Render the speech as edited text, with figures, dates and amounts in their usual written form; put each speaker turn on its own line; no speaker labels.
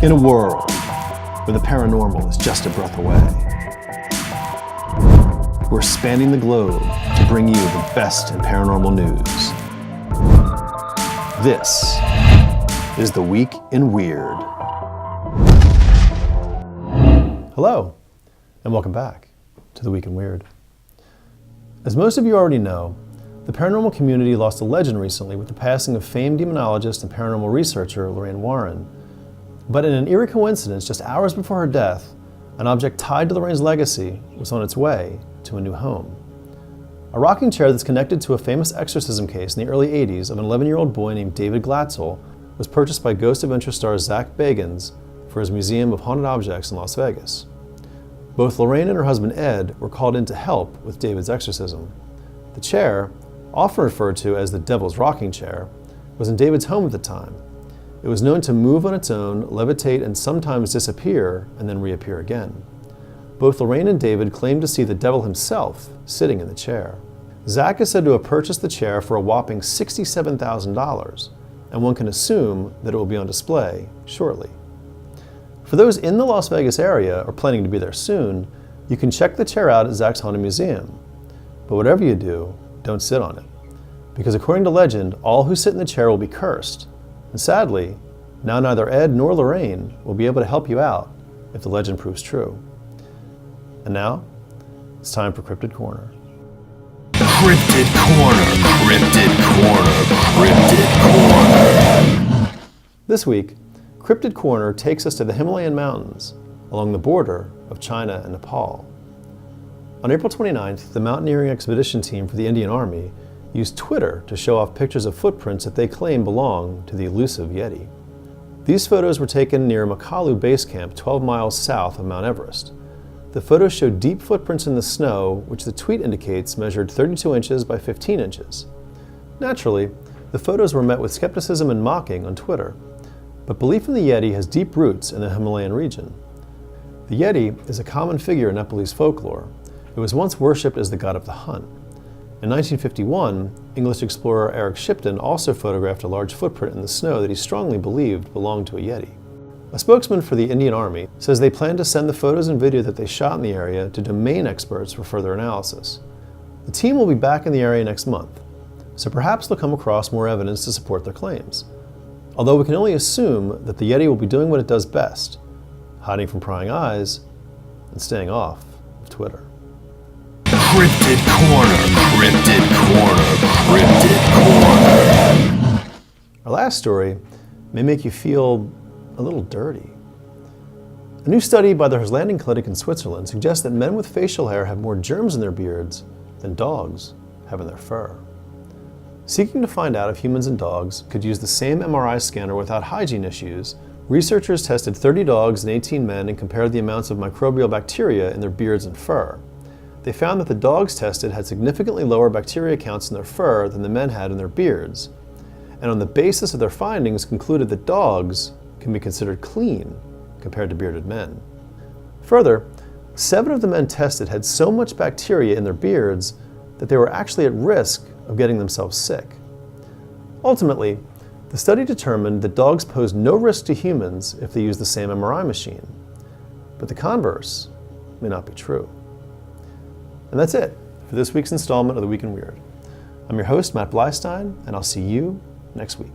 In a world where the paranormal is just a breath away, we're spanning the globe to bring you the best in paranormal news. This is The Week in Weird. Hello, and welcome back to The Week in Weird. As most of you already know, the paranormal community lost a legend recently with the passing of famed demonologist and paranormal researcher Lorraine Warren. But in an eerie coincidence, just hours before her death, an object tied to Lorraine's legacy was on its way to a new home. A rocking chair that's connected to a famous exorcism case in the early 80s of an 11-year-old boy named David Glatzel was purchased by Ghost Adventure star Zach Bagans for his Museum of Haunted Objects in Las Vegas. Both Lorraine and her husband Ed were called in to help with David's exorcism. The chair, often referred to as the Devil's Rocking Chair, was in David's home at the time. It was known to move on its own, levitate, and sometimes disappear and then reappear again. Both Lorraine and David claimed to see the devil himself sitting in the chair. Zach is said to have purchased the chair for a whopping $67,000, and one can assume that it will be on display shortly. For those in the Las Vegas area or planning to be there soon, you can check the chair out at Zach's Haunted Museum. But whatever you do, don't sit on it. Because according to legend, all who sit in the chair will be cursed. And sadly, now neither Ed nor Lorraine will be able to help you out if the legend proves true. And now, it's time for Cryptid Corner.
Cryptid Corner, Cryptid Corner, Cryptid Corner.
This week, Cryptid Corner takes us to the Himalayan mountains along the border of China and Nepal. On April 29th, the mountaineering expedition team for the Indian Army used Twitter to show off pictures of footprints that they claim belong to the elusive Yeti. These photos were taken near Makalu Base Camp, 12 miles south of Mount Everest. The photos showed deep footprints in the snow, which the tweet indicates measured 32 inches by 15 inches. Naturally, the photos were met with skepticism and mocking on Twitter. But belief in the Yeti has deep roots in the Himalayan region. The Yeti is a common figure in Nepalese folklore. It was once worshipped as the god of the hunt. In 1951, English explorer Eric Shipton also photographed a large footprint in the snow that he strongly believed belonged to a Yeti. A spokesman for the Indian Army says they plan to send the photos and video that they shot in the area to domain experts for further analysis. The team will be back in the area next month, so perhaps they'll come across more evidence to support their claims. Although we can only assume that the Yeti will be doing what it does best, hiding from prying eyes and staying off of Twitter.
Cryptid Corner, Cryptid Corner, Cryptid Corner.
Our last story may make you feel a little dirty. A new study by the Landing Clinic in Switzerland suggests that men with facial hair have more germs in their beards than dogs have in their fur. Seeking to find out if humans and dogs could use the same MRI scanner without hygiene issues, researchers tested 30 dogs and 18 men and compared the amounts of microbial bacteria in their beards and fur. They found that the dogs tested had significantly lower bacteria counts in their fur than the men had in their beards, and on the basis of their findings concluded that dogs can be considered clean compared to bearded men. Further, 7 of the men tested had so much bacteria in their beards that they were actually at risk of getting themselves sick. Ultimately, the study determined that dogs pose no risk to humans if they use the same MRI machine. But the converse may not be true. And that's it for this week's installment of The Week in Weird. I'm your host, Matt Bleistein, and I'll see you next week.